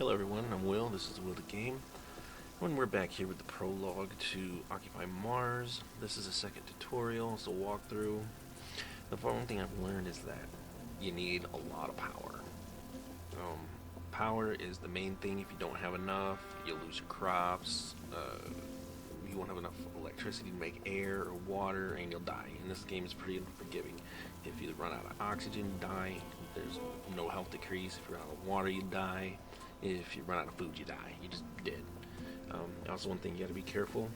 Hello everyone, I'm Will, this is Will the Game, and we're back here with the prologue to Occupy Mars. This is a second tutorial, it's a walkthrough. The one thing I've learned is that you need a lot of power. Um, Power is the main thing. If you don't have enough, you'll lose your crops, you won't have enough electricity to make air or water, and you'll die. And this game is pretty unforgiving. If you run out of oxygen, you die. There's no health decrease. If you run out of water, you die. If you run out of food, you die. You're just dead. Also, one thing you got to be careful.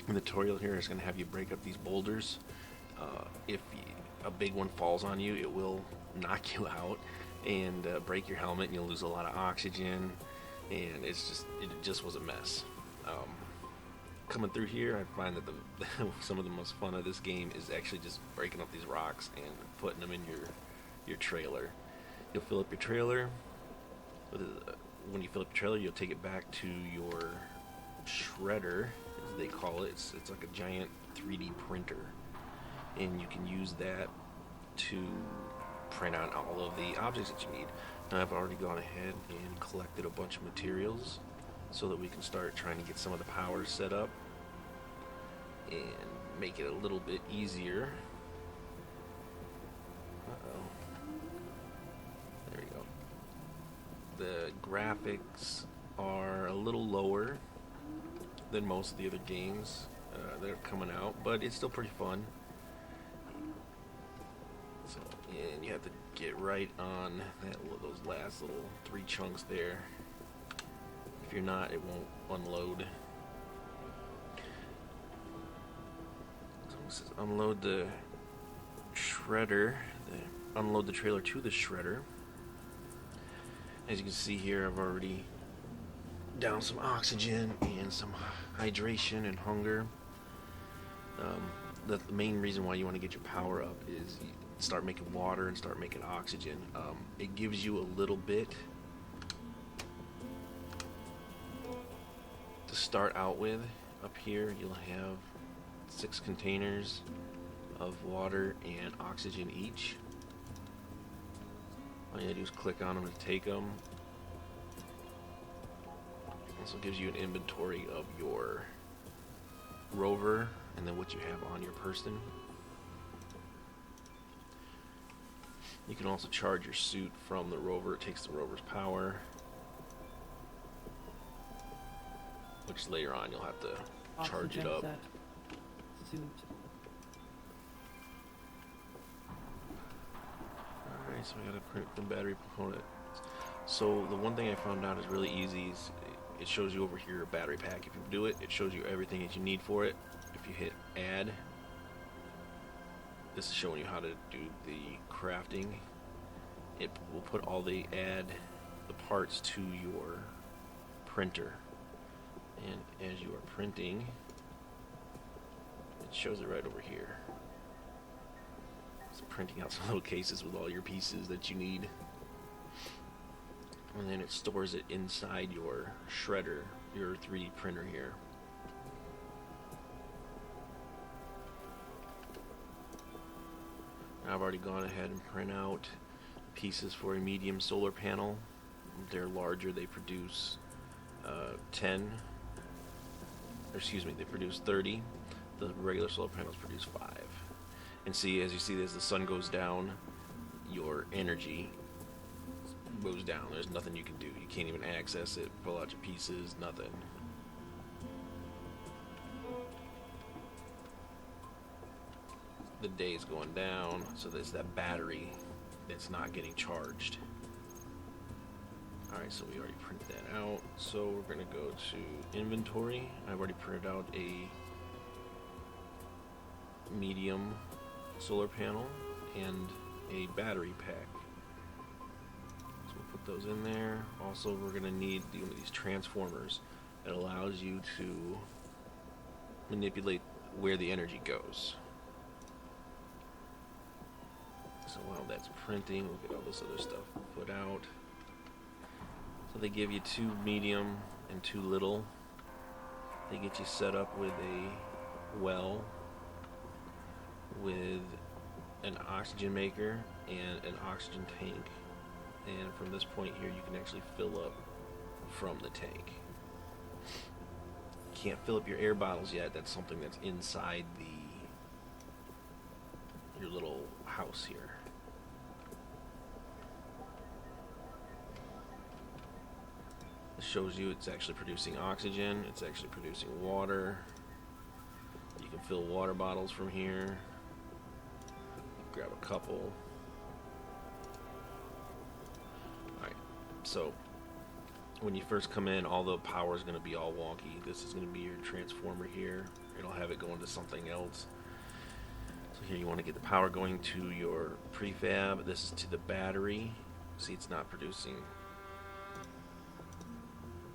The tutorial here is going to have you break up these boulders. If a big one falls on you, it will knock you out and break your helmet, and you'll lose a lot of oxygen. And it just was a mess. Coming through here, I find that some of the most fun of this game is actually just breaking up these rocks and putting them in your trailer. You'll fill up your trailer. When you fill up your trailer, you'll take it back to your shredder, as they call it. It's like a giant 3D printer, and you can use that to print out all of the objects that you need. Now, I've already gone ahead and collected a bunch of materials so that we can start trying to get some of the power set up and make it a little bit easier. There we go. The graphics are a little lower than most of the other games that are coming out, but it's still pretty fun. So, and you have to get right on those last little 3 chunks there. If you're not, it won't unload. So it says unload the shredder, unload the trailer to the shredder. As you can see here, I've already downed some oxygen and some hydration and hunger. The main reason why you want to get your power up is you start making water and start making oxygen. It gives you a little bit to start out with. Up here you'll have 6 containers of water and oxygen each. All you gotta do is click on them to take them. Also gives you an inventory of your rover and then what you have on your person. You can also charge your suit from the rover. It takes the rover's power, which later on you'll have to charge it up. Suit. Alright, so we gotta print the battery component. So the one thing I found out is really easy. It shows you over here a battery pack. If you do it, it shows you everything that you need for it. If you hit add, this is showing you how to do the crafting. It will put all the parts to your printer. And as you are printing, it shows it right over here. It's printing out some little cases with all your pieces that you need. And then it stores it inside your shredder, your 3D printer here. Now I've already gone ahead and print out pieces for a medium solar panel. They're larger, they produce 10, or excuse me, they produce 30. The regular solar panels produce 5. And see, as you see, as the sun goes down, your energy goes down. There's nothing you can do. You can't even access it, pull out your pieces, nothing. The day is going down, so there's that battery that's not getting charged. Alright, so we already printed that out. So we're going to go to inventory. I've already printed out a medium solar panel and a battery pack. So we'll put those in there. Also, we're going to need one of these transformers that allows you to manipulate where the energy goes. So while that's printing, we'll get all this other stuff put out. So they give you 2 medium and 2 little. They get you set up with a well, with an oxygen maker and an oxygen tank. And from this point here, you can actually fill up from the tank. You can't fill up your air bottles yet. That's something that's inside your little house here. This shows you it's actually producing oxygen. It's actually producing water. You can fill water bottles from here. Grab a couple. Alright, so when you first come in, all the power is going to be all wonky. This is going to be your transformer here. It'll have it go into something else. So here you want to get the power going to your prefab. This is to the battery. See, it's not producing.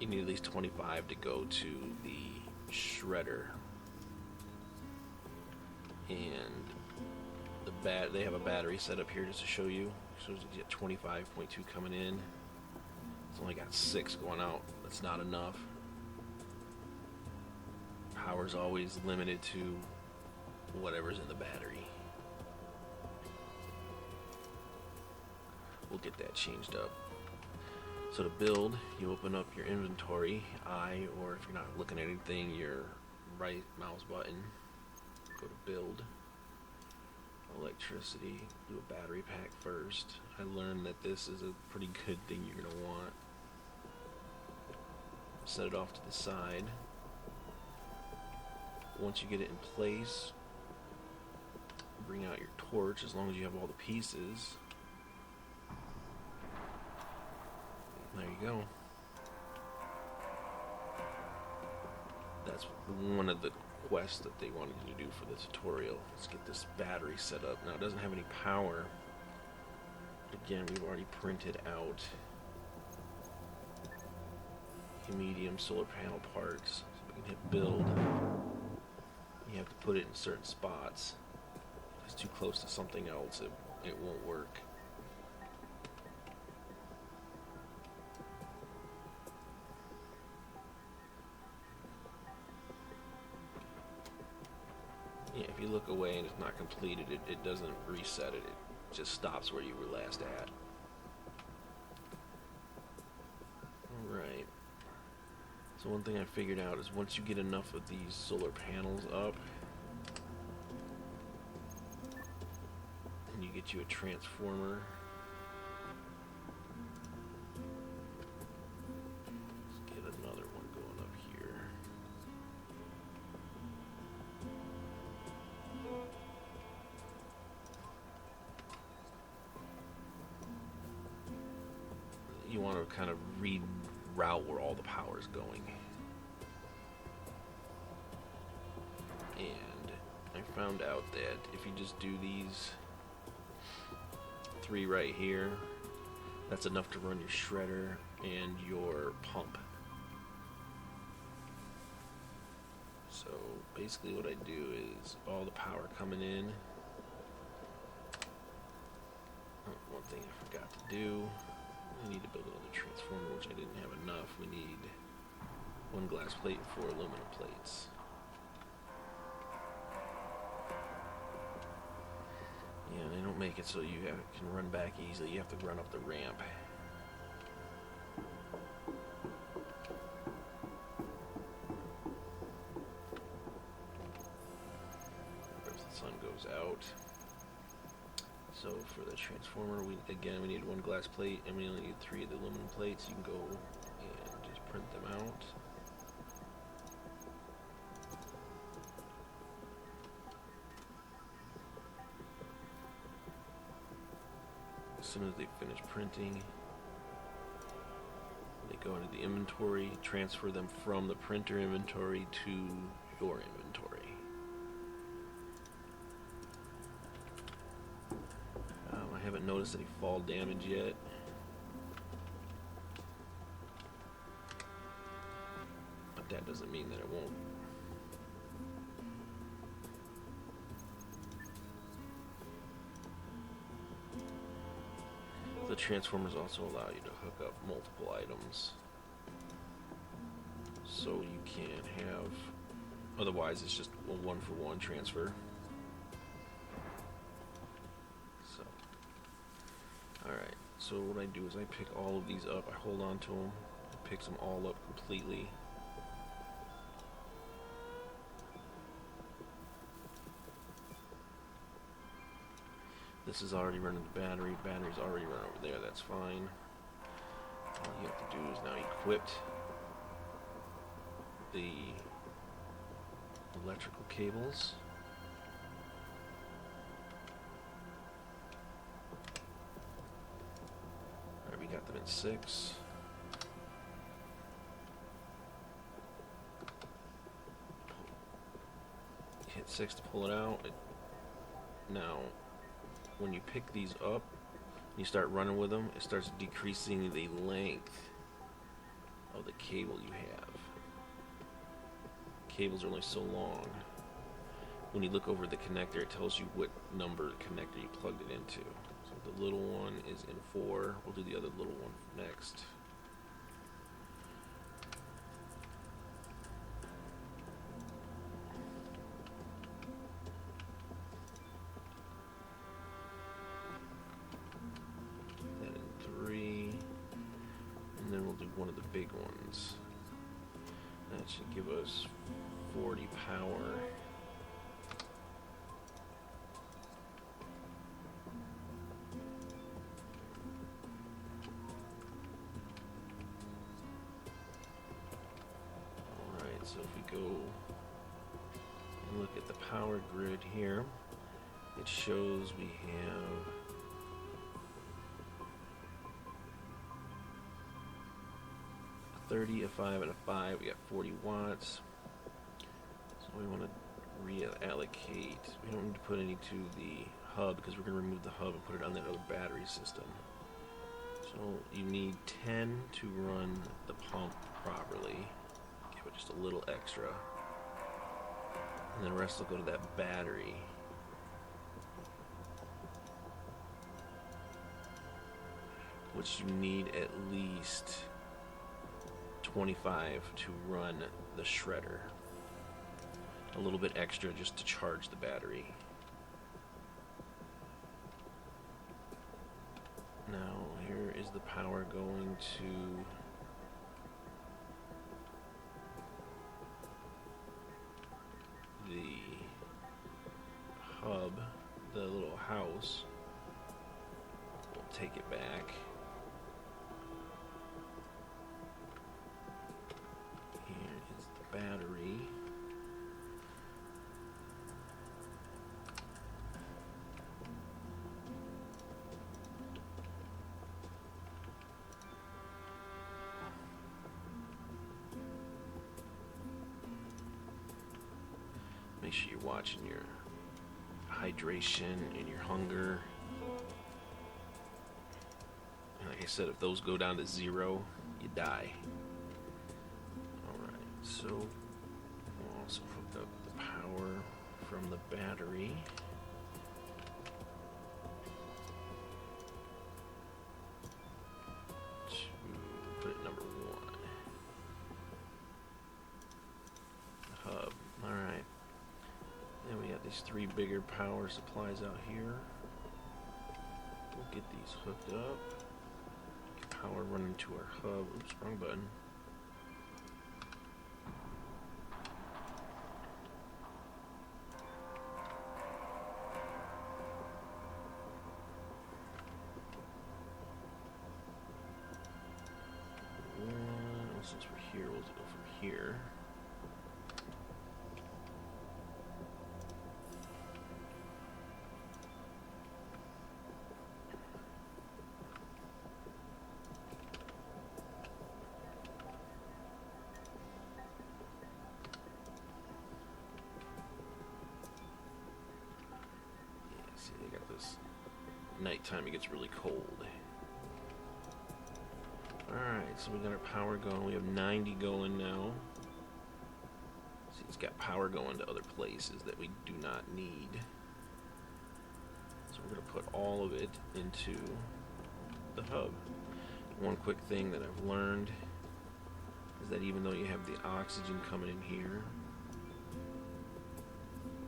You need at least 25 to go to the shredder. And they have a battery set up here just to show you. So you get 25.2 coming in. It's only got 6 going out. That's not enough. Power's always limited to whatever's in the battery. We'll get that changed up. So to build, you open up your inventory, or if you're not looking at anything, your right mouse button, go to build. Electricity, do a battery pack first. I learned that this is a pretty good thing you're going to want. Set it off to the side. Once you get it in place, bring out your torch as long as you have all the pieces. There you go. That's one of the quest that they wanted you to do for the tutorial. Let's get this battery set up. Now it doesn't have any power. Again, we've already printed out medium solar panel parts. So we can hit build. You have to put it in certain spots. If it's too close to something else, it won't work. Yeah, if you look away and it's not completed, it doesn't reset it. It just stops where you were last at. Alright. So one thing I figured out is once you get enough of these solar panels up, and you get you a transformer, let's get another one going up here. You want to kind of reroute where all the power is going. And I found out that if you just do these 3 right here, that's enough to run your shredder and your pump. So basically what I do is all the power coming in. Oh, one thing I forgot to do. I need to build another transformer, which I didn't have enough. We need 1 glass plate and 4 aluminum plates. Yeah, they don't make it so you can run back easily. You have to run up the ramp. As the sun goes out. So for the transformer, we need 1 glass plate, and we only need 3 of the aluminum plates. You can go and just print them out. As soon as they finish printing, they go into the inventory, transfer them from the printer inventory to your inventory. I haven't noticed any fall damage yet. But that doesn't mean that it won't. The transformers also allow you to hook up multiple items. So you can have, otherwise it's just a 1-for-1 transfer. Alright, so what I do is I pick all of these up, I hold on to them, I picks them all up completely. This is already running the battery. Battery's already run over there. That's fine. All you have to do is now equip the electrical cables. Alright, we got them in 6. Hit 6 to pull it out. Now, when you pick these up, you start running with them, it starts decreasing the length of the cable you have. Cables are only so long. When you look over the connector, it tells you what number connector you plugged it into. So the little one is in 4. We'll do the other little one next. That in 3. And then we'll do one of the big ones. That should give us 40 power. Alright, so if we go and look at the power grid here, it shows we have a 30, a 5, and a 5. We got 40 watts. So we want to reallocate. We don't need to put any to the hub because we're going to remove the hub and put it on that other battery system. So you need 10 to run the pump properly. Give it just a little extra. And then the rest will go to that battery. Which you need at least 25 to run the shredder. A little bit extra just to charge the battery. Now here is the power going to the hub, the little house. We'll take it back. Here is the battery. Make sure you're watching your hydration and your hunger. And like I said, if those go down to 0, you die. Alright, so we'll also hook up the power from the battery. To put it number 1. The hub. Alright. Then we got these 3 bigger power supplies out here. We'll get these hooked up. Get power running to our hub. Oops, wrong button. Since we're here, we'll go from here. See, they got this nighttime, it gets really cold. Alright, so we got our power going. We have 90 going now. See, it's got power going to other places that we do not need. So we're going to put all of it into the hub. One quick thing that I've learned is that even though you have the oxygen coming in here,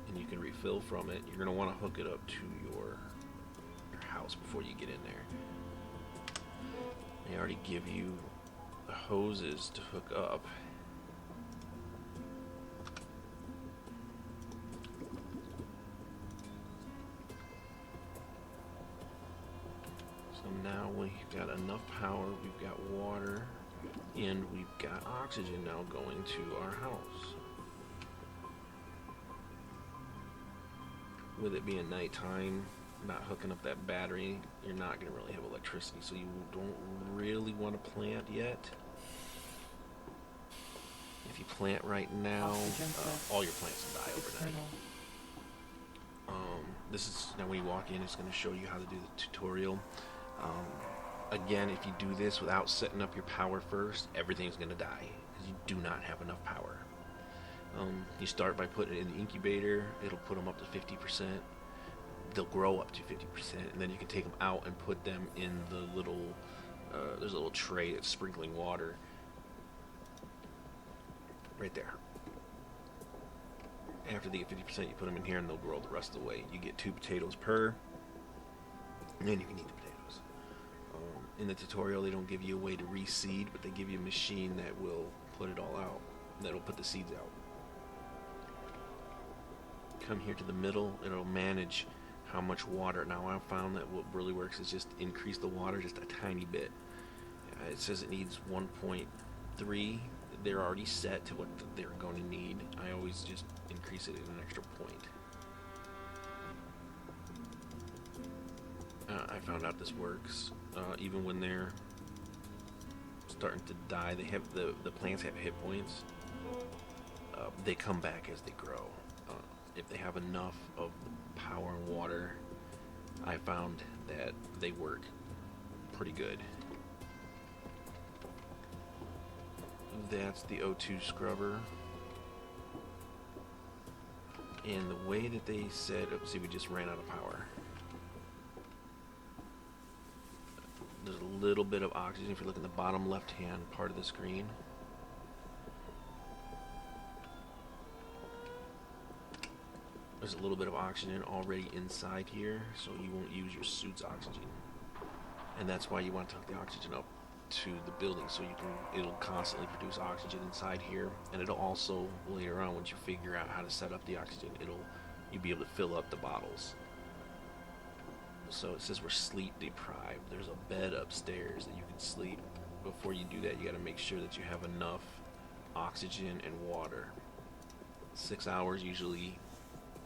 and you can refill from it, you're going to want to hook it up to your house before you get in there. They already give you the hoses to hook up. So now we've got enough power, we've got water, and we've got oxygen now going to our house. With it being nighttime, not hooking up that battery, you're not going to really have electricity, so you don't really want to plant yet. If you plant right now, all your plants will die overnight. This is, now when you walk in, it's going to show you how to do the tutorial. Again, if you do this without setting up your power first, everything's going to die, because you do not have enough power. You start by putting it in the incubator, it'll put them up to 50%. They'll grow up to 50%, and then you can take them out and put them in the little, there's a little tray that's sprinkling water. Right there. After they get 50%, you put them in here and they'll grow the rest of the way. You get 2 potatoes per, and then you can eat the potatoes. In the tutorial, they don't give you a way to reseed, but they give you a machine that will put it all out, that'll put the seeds out. Come here to the middle, it'll manage how much water. Now I've found that what really works is just increase the water just a tiny bit. It says it needs 1.3. They're already set to what they're going to need. I always just increase it an extra point. I found out this works. Even when they're starting to die, they have the plants have hit points. They come back as they grow. If they have enough of the power and water, I found that they work pretty good. That's the O2 scrubber. And the way that they said, see, we just ran out of power. There's a little bit of oxygen if you look at the bottom left hand part of the screen. There's a little bit of oxygen already inside here, so you won't use your suit's oxygen. And that's why you want to hook the oxygen up to the building, so you can, it'll constantly produce oxygen inside here, and it'll also later on, once you figure out how to set up the oxygen, you'll be able to fill up the bottles. So it says we're sleep deprived. There's a bed upstairs that you can sleep. Before you do that, you got to make sure that you have enough oxygen and water. 6 hours usually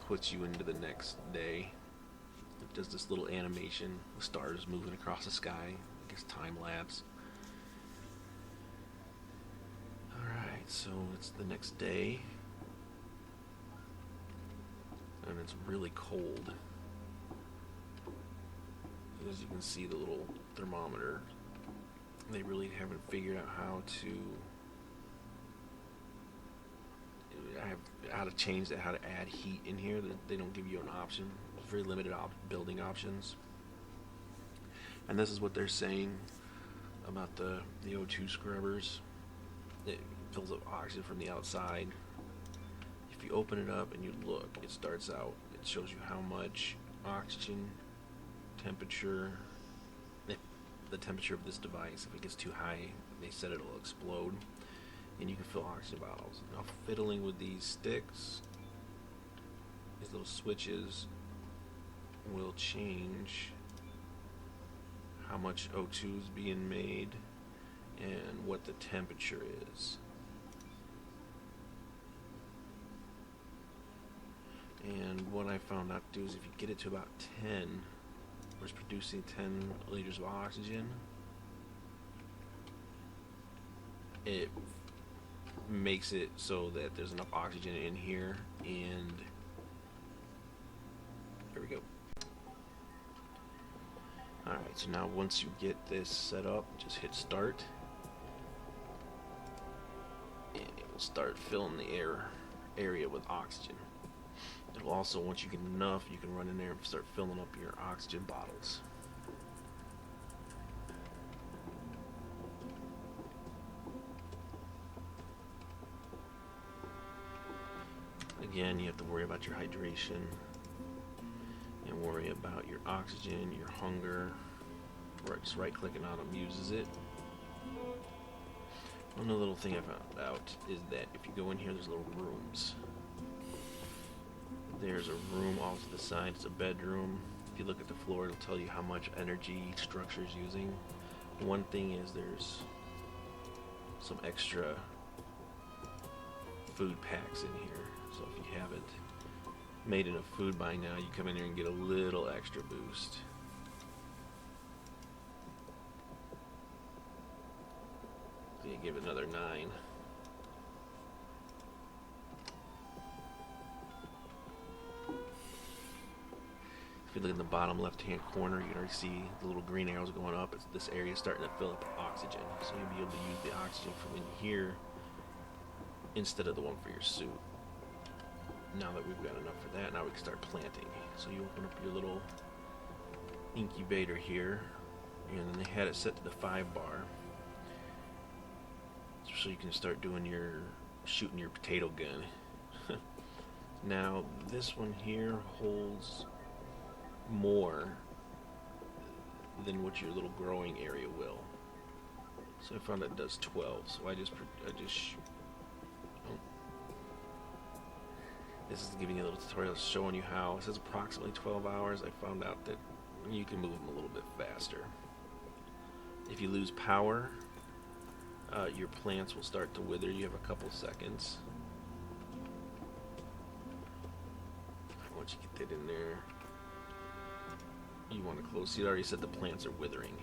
puts you into the next day. It does this little animation, the stars moving across the sky, I guess time lapse. Alright, so it's the next day, and it's really cold. As you can see, the little thermometer, they really haven't figured out how to change that, how to add heat in here. They don't give you an option. It's very limited building options. And this is what they're saying about the O2 scrubbers. It fills up oxygen from the outside. If you open it up and you look, it starts out, it shows you how much oxygen, temperature, the temperature of this device. If it gets too high, they said it'll explode, and you can fill oxygen bottles. Now, fiddling with these sticks, these little switches will change how much O2 is being made and what the temperature is. And what I found out to do is if you get it to about 10, where it's producing 10 liters of oxygen, it makes it so that there's enough oxygen in here, and there we go. Alright, so now once you get this set up, just hit start, and it will start filling the area with oxygen. It'll also, once you get enough, you can run in there and start filling up your oxygen bottles. Again, you have to worry about your hydration and worry about your oxygen, your hunger. Just right clicking on them uses it. Another little thing I found out is that if you go in here, there's little rooms. There's a room off to the side. It's a bedroom. If you look at the floor, it'll tell you how much energy each structure is using. One thing is there's some extra food packs in here. So if you haven't made enough food by now, you come in here and get a little extra boost. So you give it another 9. If you look in the bottom left-hand corner, you can already see the little green arrows going up. This area is starting to fill up with oxygen, so you'll be able to use the oxygen from in here instead of the one for your suit. Now that we've got enough for that, now we can start planting. So you open up your little incubator here, and then they had it set to the 5 bar, so you can start doing shooting your potato gun. Now this one here holds more than what your little growing area will. So I found it does 12. So I just oh. This is giving you a little tutorial showing you how. It says approximately 12 hours. I found out that you can move them a little bit faster. If you lose power, your plants will start to wither. You have a couple seconds. Once you get that in there, you want to close. See, it already said the plants are withering.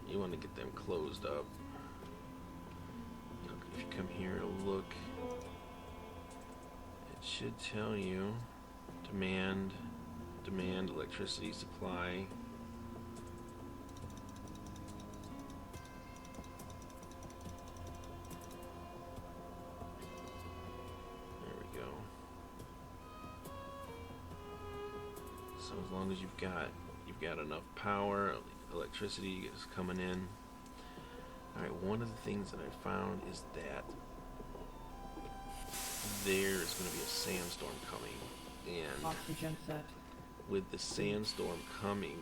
You want to get them closed up. If you come here to look, it should tell you demand, electricity supply. So as long as you've got enough power, electricity is coming in. Alright, one of the things that I found is that there's going to be a sandstorm coming, and oxygen set. With the sandstorm coming,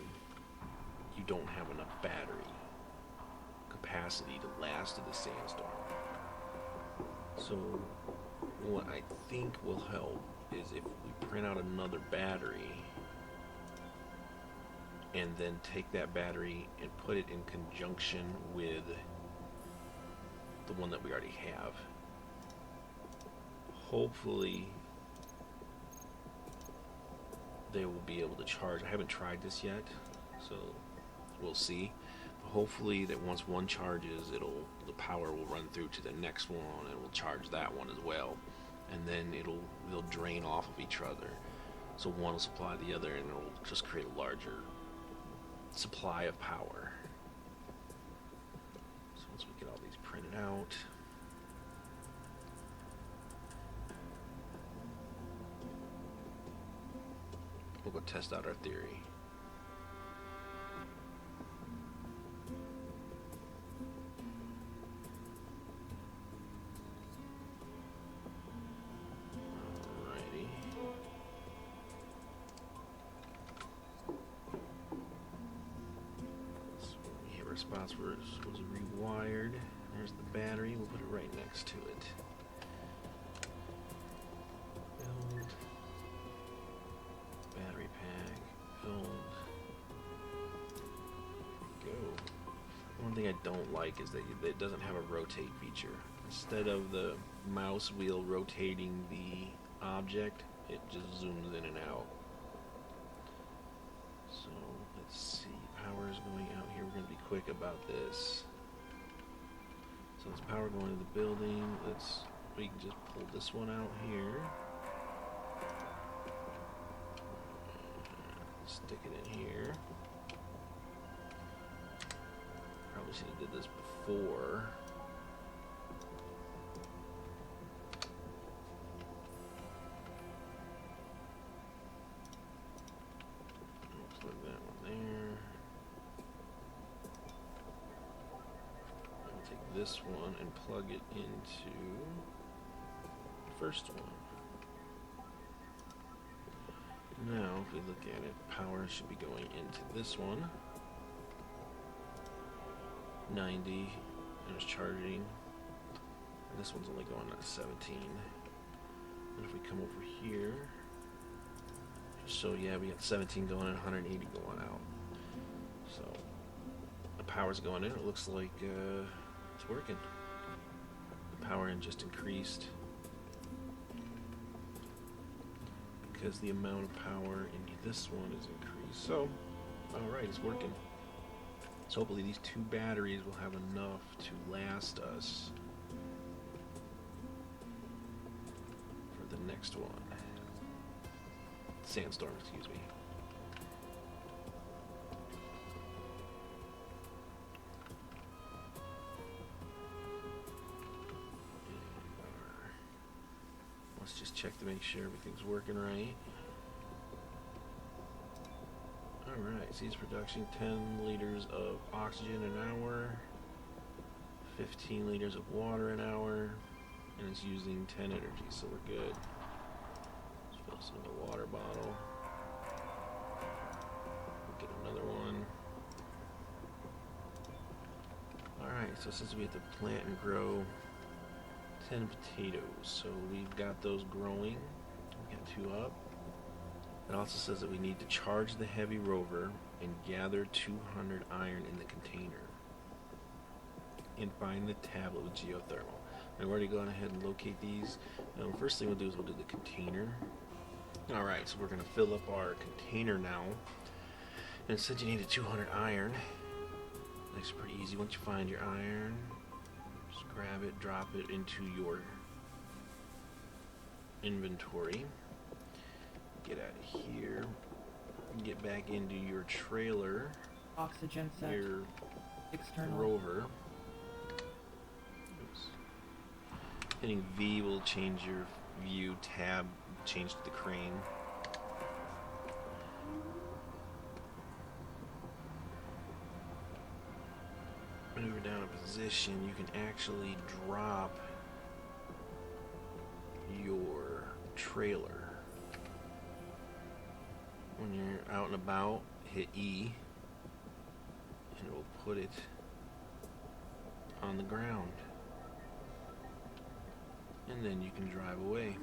you don't have enough battery capacity to last through the sandstorm. So what I think will help is if we print out another battery and then take that battery and put it in conjunction with the one that we already have. Hopefully they will be able to charge. I haven't tried this yet, so we'll see. But hopefully that once one charges, the power will run through to the next one and will charge that one as well. And then they'll drain off of each other. So one will supply the other, and it'll just create a larger supply of power. So once we get all these printed out, we'll go test out our theory. Alrighty. Our spots where it was rewired. There's the battery. We'll put it right next to it. Build. Battery pack. Build. Go. One thing I don't like is that it doesn't have a rotate feature. Instead of the mouse wheel rotating the object, it just zooms in and out. So let's see. Power is going out here. We're going to be quick about this. So there's power going to the building. We can just pull this one out here. Stick it in here. Probably should have did this before. Plug that one there. I'll take this one and plug it into the first one. Now, if we look at it, power should be going into this one. 90, And it's charging. And this one's only going at 17. And if we come over here, so yeah, we got 17 going and 180 going out. So the power's going in. It looks like it's working. The power in just increased because the amount of power in this one is increased. So, alright, it's working. So hopefully these 2 batteries will have enough to last us for the next one. Sandstorm, excuse me. Let's just check to make sure everything's working right. Alright, seeds production, 10 liters of oxygen an hour, 15 liters of water an hour, and it's using 10 energy, so we're good. Let's fill some in the water bottle. Get another one. Alright, so since we have to plant and grow 10 potatoes, so we've got those growing. We got 2 up. It also says that we need to charge the heavy rover and gather 200 iron in the container. And find the tablet with geothermal. I've already gone ahead and locate these. First thing we'll do is we'll do the container. Alright, so we're going to fill up our container now. And it said you needed 200 iron. That's pretty easy. Once you find your iron, just grab it, drop it into your inventory. Get out of here. Get back into your trailer. Oxygen set. Your External. rover. Oops. Hitting V will change your view. Tab change to the crane. Maneuver down a position. You can actually drop your trailer. When you're out and about, hit E, and it will put it on the ground. And then you can drive away.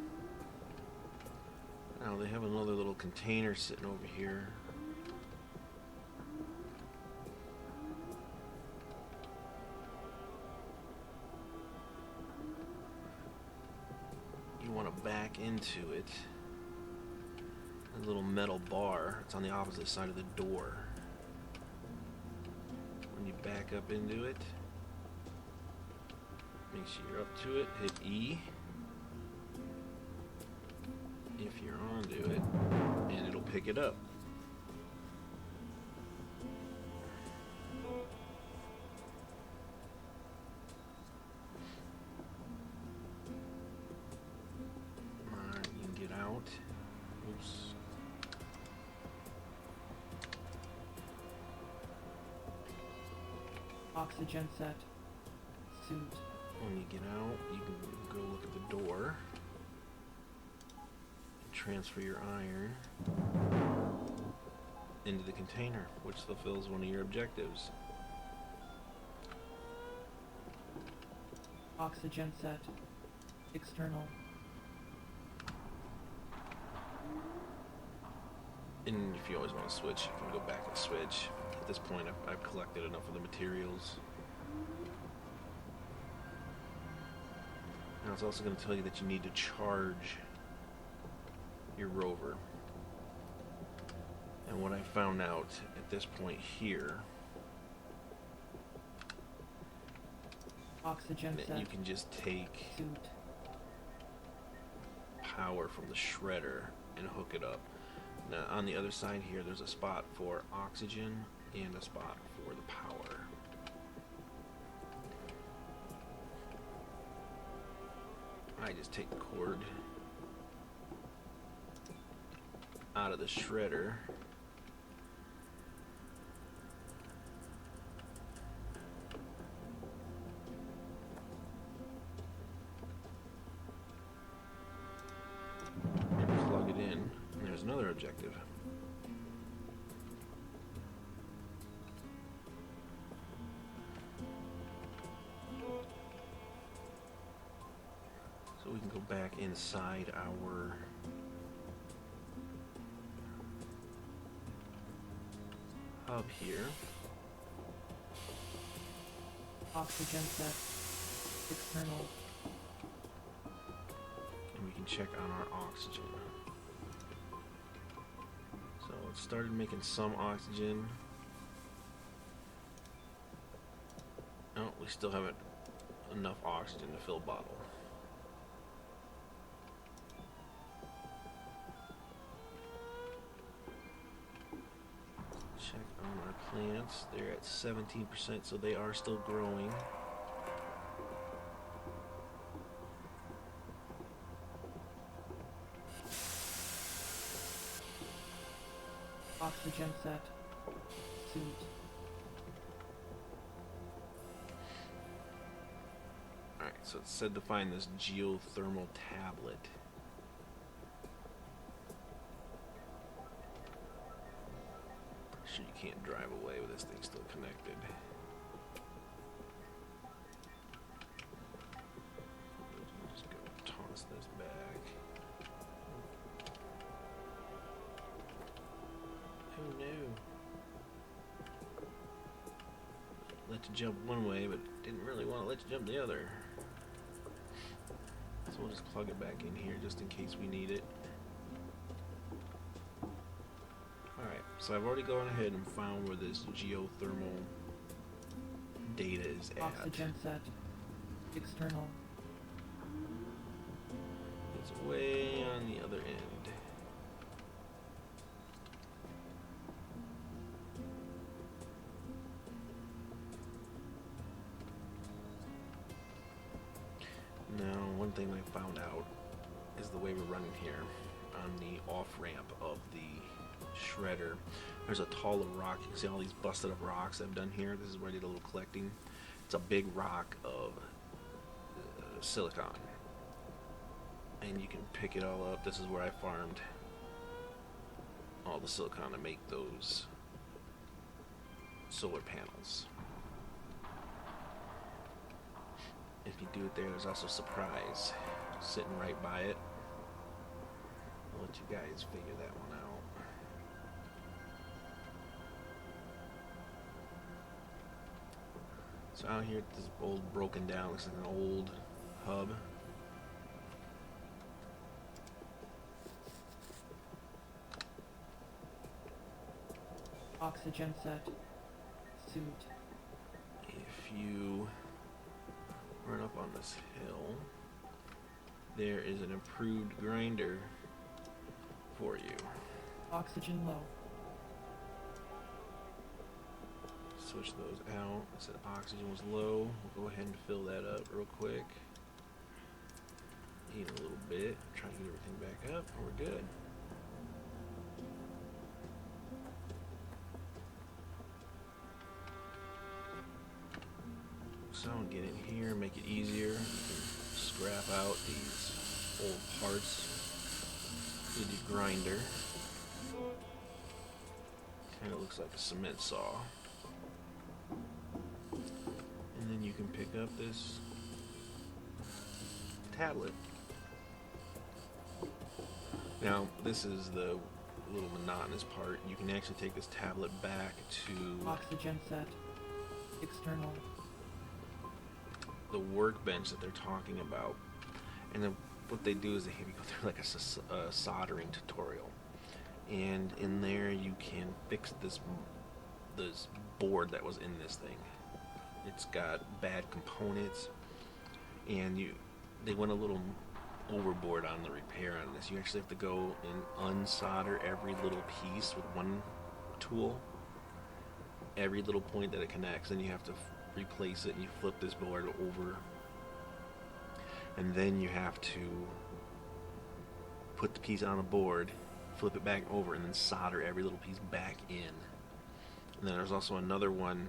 Now they have another little container sitting over here. You want to back into it. A little metal bar. It's on the opposite side of the door. When you back up into it, make sure you're up to it. Hit E if you're onto it, and it'll pick it up. Alright, you can get out. Oops. Oxygen set. Suit. When you get out, you can go look at the door. Transfer your iron into the container, which fulfills one of your objectives. Oxygen set. External. And if you always want to switch, you can go back and switch. At this point, I've collected enough of the materials. Now it's also going to tell you that you need to charge your rover. And what I found out at this point here, Oxygen that set. you can just take Suit. power from the shredder and hook it up. Now on the other side here, there's a spot for oxygen and a spot for the power. I just take the cord out of the shredder. And plug it in. And there's another objective. So we can go back inside our hub here. Oxygen set. External. And we can check on our oxygen. So it started making some oxygen. Oh, we still haven't enough oxygen to fill a bottle. Check on our plants. They're at 17%, so they are still growing. Oxygen set. Suit. Alright, so it said to find this geothermal tablet. Sure you can't drive away with this thing still connected. Just go toss this back. Oh no. Let you jump one way, but didn't really want to let you jump the other. So we'll just plug it back in here just in case we need it. Alright, so I've already gone ahead and found where this geothermal data is at. Oxygen set. External. It's way on the other end. Now, one thing I found out is the way we're running here on the off-ramp of the shredder. There's a tall of rock. You can see all these busted up rocks I've done here. This is where I did a little collecting. It's a big rock of silicon. And you can pick it all up. This is where I farmed all the silicon to make those solar panels. If you do it there's also a surprise sitting right by it. I'll let you guys figure that one out. So out here, this old broken down, looks like an old hub. Oxygen set. Suit. If you run up on this hill, there is an improved grinder for you. Oxygen low. Switch those out. I said oxygen was low. We'll go ahead and fill that up real quick. Eat a little bit. Try to get everything back up, and we're good. So get in here, make it easier. You can scrap out these old parts with your grinder. Kind of looks like a cement saw. And then you can pick up this tablet. Now, this is the little monotonous part. You can actually take this tablet back to Oxygen set. External. the workbench that they're talking about. And then what they do is they have you go through like a soldering tutorial. And in there you can fix this board that was in this thing. It's got bad components, and they went a little overboard on the repair on this. You actually have to go and unsolder every little piece with one tool, every little point that it connects, and you have to replace it, and you flip this board over, and then you have to put the piece on a board, flip it back over, and then solder every little piece back in. And then there's also another one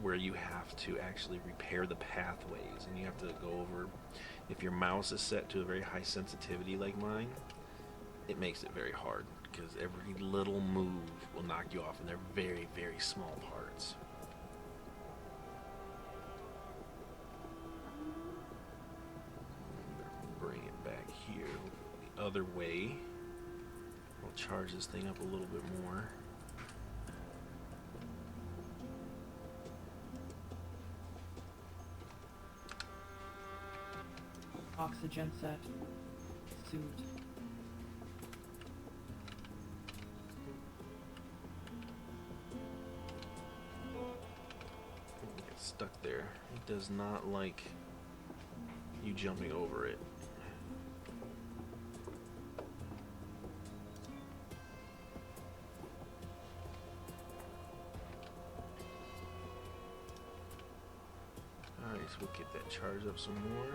where you have to actually repair the pathways, and you have to go over, if your mouse is set to a very high sensitivity like mine, it makes it very hard, because every little move will knock you off, and they're very, very small parts. other way. I'll charge this thing up a little bit more. Oxygen set. Suit. Get stuck there. It does not like you jumping over it. Alright, so we'll get that charged up some more.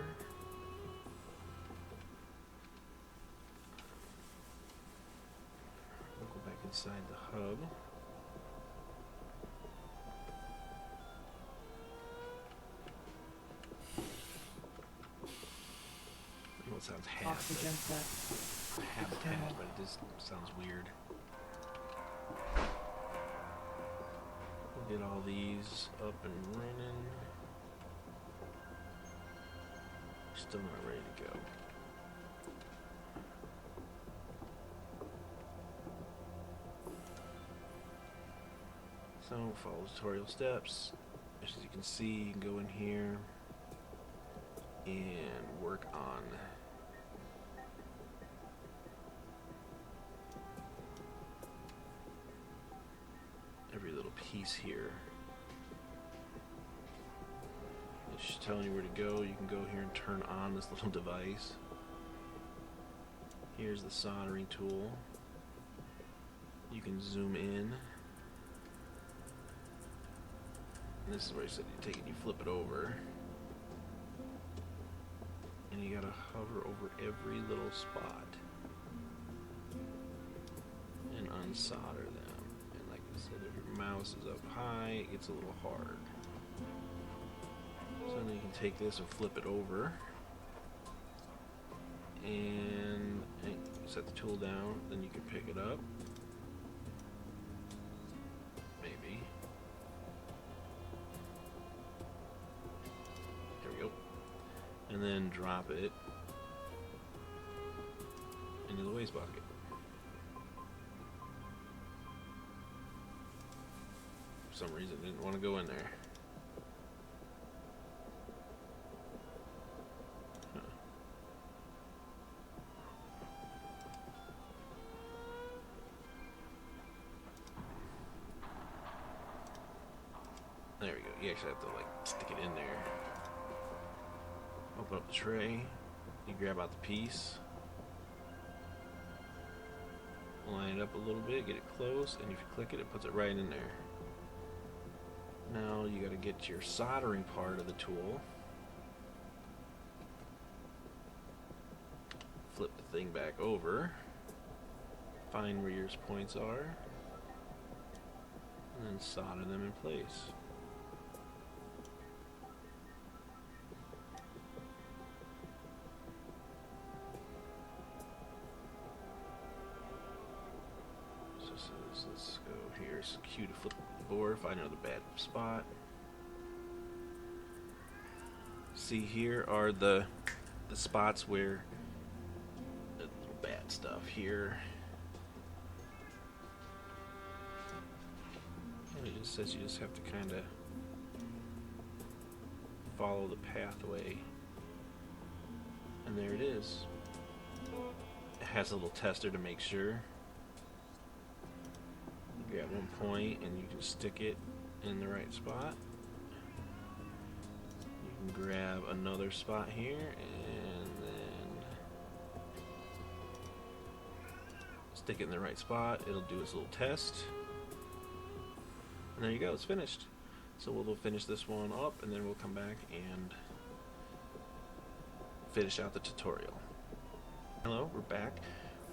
We'll go back inside the hub. I know it sounds Oxygen set. habitat, but it just sounds weird. We'll get all these up and running. Still not ready to go. So follow tutorial steps. As you can see, you can go in here and work on every little piece here. It's just telling you where to go. You can go here and turn on this little device. Here's the soldering tool. You can zoom in. And this is where I said you take it, you flip it over. And you gotta hover over every little spot and unsolder them. And like I said, if your mouse is up high, it gets a little hard. So then you can take this and flip it over. And set the tool down, then you can pick it up. Maybe. There we go. And then drop it into the waste bucket. For some reason, it didn't want to go in there. Huh. There we go. You actually have to like stick it in there. Open up the tray, you grab out the piece, line it up a little bit, get it close, and if you click it, it puts it right in there. Now you gotta get your soldering part of the tool, flip the thing back over, find where your points are, and then solder them in place. Let's go here. It's Q to flip the board, find another bad spot. See, here are the spots where the little bad stuff here. And it just says you just have to kind of follow the pathway. And there it is. It has a little tester to make sure. Grab one point and you can stick it in the right spot. You can grab another spot here and then stick it in the right spot. It'll do its little test. And there you go, it's finished. So we'll finish this one up and then we'll come back and finish out the tutorial. Hello, we're back.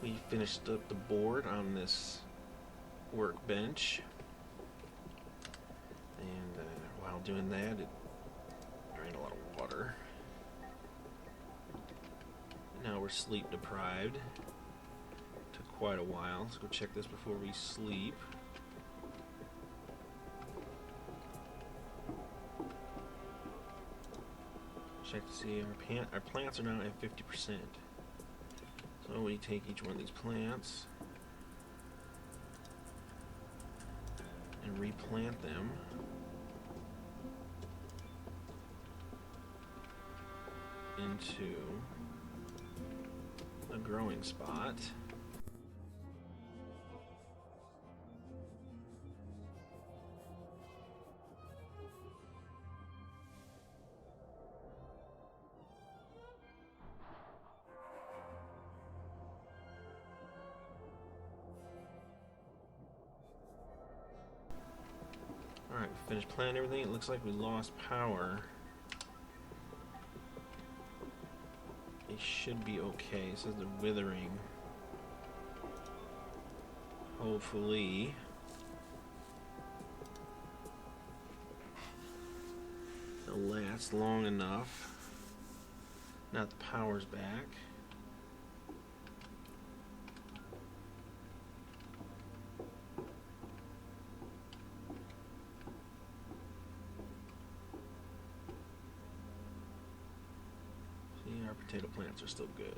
We finished up the board on this workbench, and while doing that, it drained a lot of water. Now we're sleep deprived. Took quite a while. Let's go check this before we sleep. Check to see our plants are now at 50%. So So we take each one of these plants and replant them into a growing spot. Alright, finished planting everything. It looks like we lost power. They should be okay. It says they're withering. Hopefully. They'll last long enough. Now the power's back. Our potato plants are still good.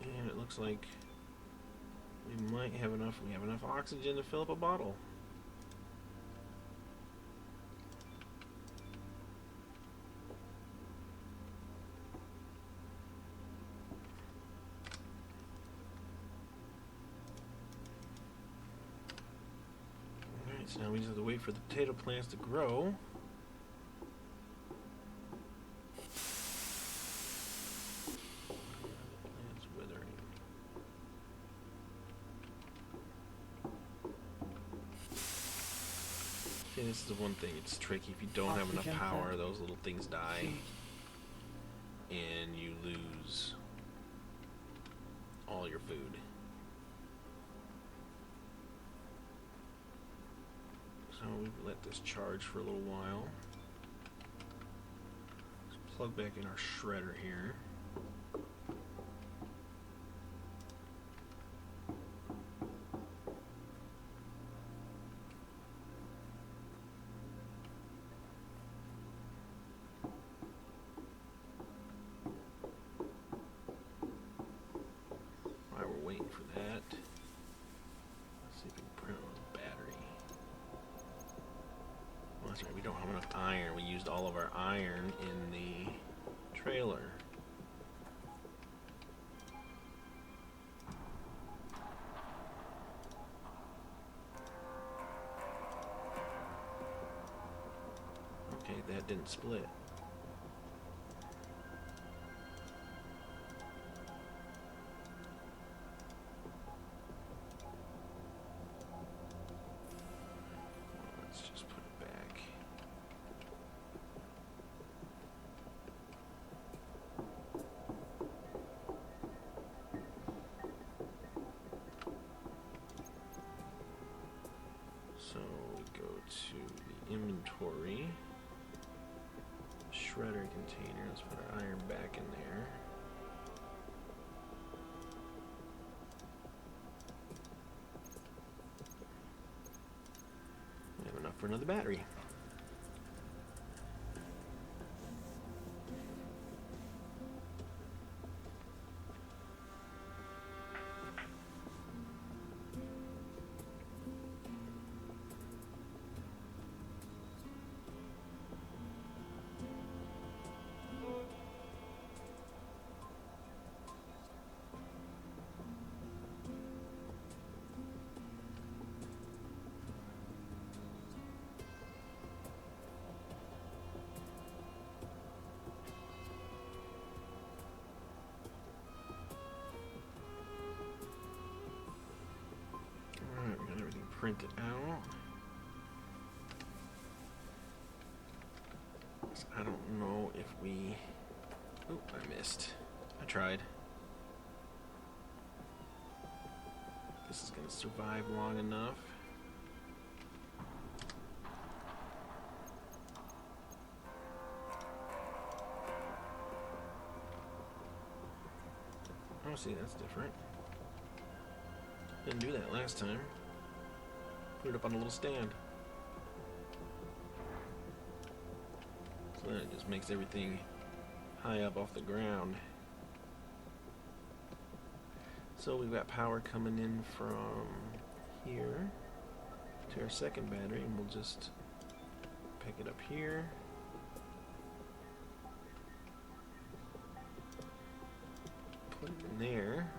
And it looks like we might have enough. We have enough oxygen to fill up a bottle. So now we just have to wait for the potato plants to grow. Plants withering. See, this is the one thing, it's tricky. If you don't have enough power, those little things die. And you lose all your food. So we let this charge for a little while. Let's plug back in our shredder here. While we're waiting for that, let's see if we can print on the battery. Well, that's right, we don't have enough iron. We used all of our iron in the trailer. Okay, that didn't split. Let's just put it back. So we go to the inventory, shredder container. Let's put our iron back in there. We have enough for another battery. Alright, we got everything printed out. So I don't know if we... Oh, I missed. I tried. This is going to survive long enough. Oh, see, that's different. Didn't do that last time. Put it up on a little stand. So then it just makes everything high up off the ground. So we've got power coming in from here to our second battery, and we'll just pick it up here. Put it in there.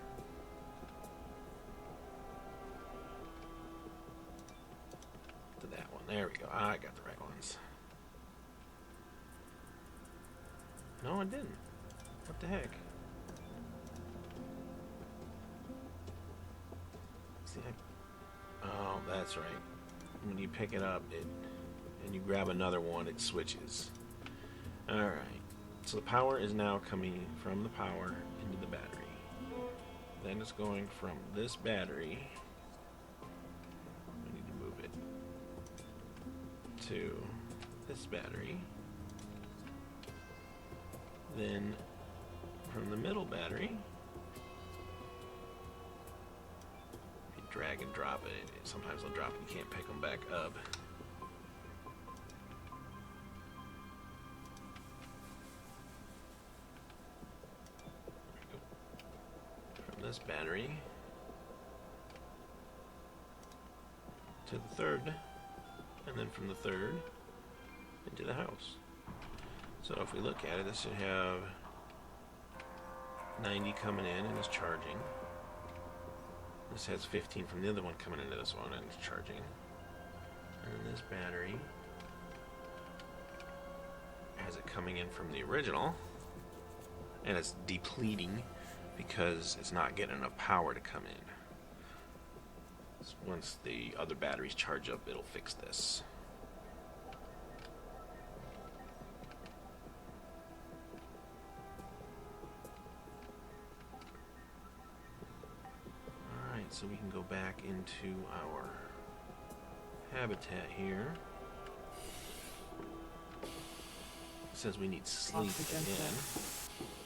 To that one. There we go. I got the right ones. No, I didn't. What the heck? See, oh, that's right. When you pick it up, and you grab another one, it switches. Alright. So the power is now coming from the power into the battery. Then it's going from this battery. We need to move it to this battery. Then from the middle battery, if you drag and drop it, sometimes they'll drop and you can't pick them back up. From this battery to the third, and then from the third into the house. So if we look at it, this should have 90 coming in and it's charging. This has 15 from the other one coming into this one and it's charging. And then this battery has it coming in from the original and it's depleting because it's not getting enough power to come in. So once the other batteries charge up, it'll fix this. So we can go back into our habitat here. It says we need sleep again.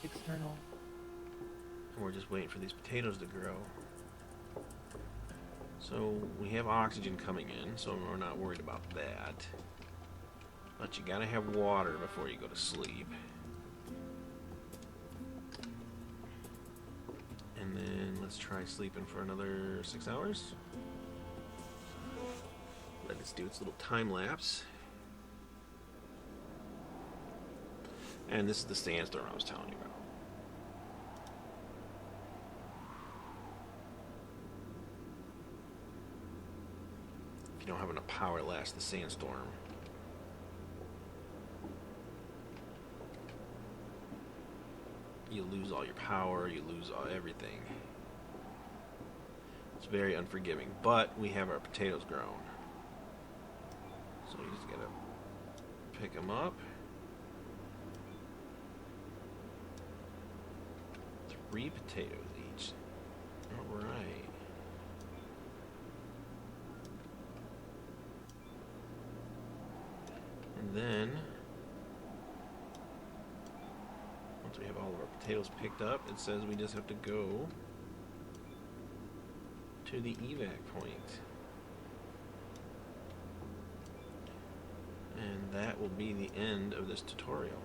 External. And we're just waiting for these potatoes to grow. So we have oxygen coming in, so we're not worried about that. But you gotta have water before you go to sleep. And then let's try sleeping for another 6 hours. Let it do its little time lapse. And this is the sandstorm I was telling you about. If you don't have enough power, it lasts the sandstorm. You lose all your power, you lose everything. It's very unforgiving, but we have our potatoes grown. So you just gotta pick them up. 3 potatoes each. Alright. And then once we have all of our potatoes picked up, it says we just have to go to the evac point. And that will be the end of this tutorial.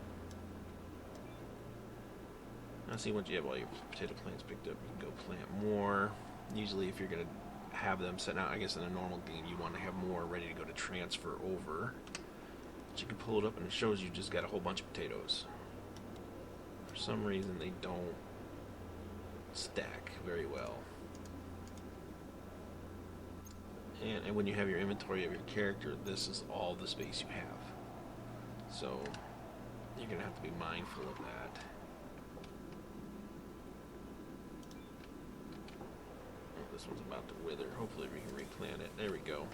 Now see, once you have all your potato plants picked up, you can go plant more. Usually if you're going to have them set out, I guess in a normal game, you want to have more ready to go to transfer over. But you can pull it up and it shows you just got a whole bunch of potatoes. For some reason they don't stack very well. And when you have your inventory of your character, this is all the space you have. So you're going to have to be mindful of that. Oh, this one's about to wither. Hopefully we can replant it. There we go.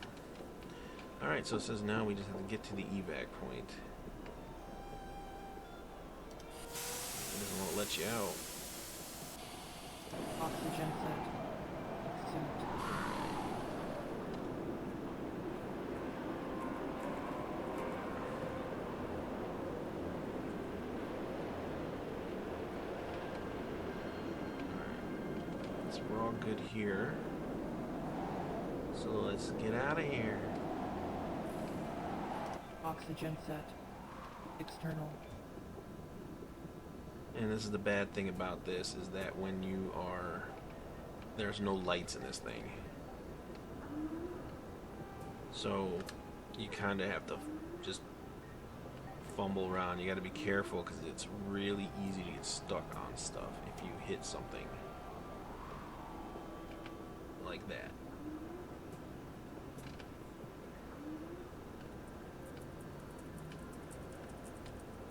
Alright, so it says now we just have to get to the evac point. It doesn't want to let you out. Oxygen set. Suit. So we're all good here. So let's get out of here. Oxygen set. External. And this is the bad thing about this, is that when you are... There's no lights in this thing. So you kind of have to just fumble around. You got to be careful because it's really easy to get stuck on stuff if you hit something like that.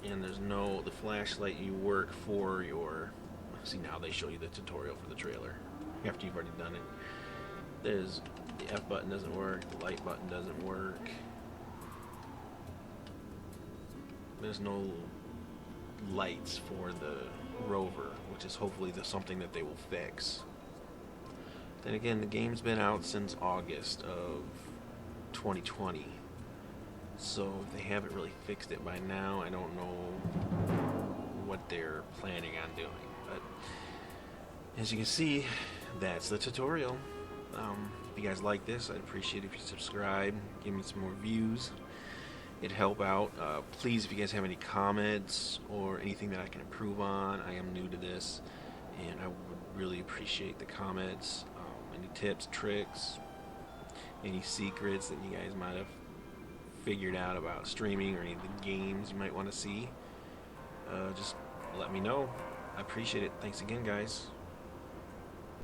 And there's no... The flashlight you work for your... See, now they show you the tutorial for the trailer after you've already done it. There's... The F button doesn't work, the light button doesn't work. There's no lights for the rover, which is hopefully something that they will fix. Then again, the game's been out since August of 2020. So if they haven't really fixed it by now, I don't know what they're planning on doing. But as you can see, that's the tutorial. If you guys like this, I'd appreciate it if you subscribe, give me some more views. It'd help out. Please, if you guys have any comments or anything that I can improve on, I am new to this, and I would really appreciate the comments. Any tips, tricks, any secrets that you guys might have figured out about streaming or any of the games you might want to see, just let me know. I appreciate it. Thanks again, guys.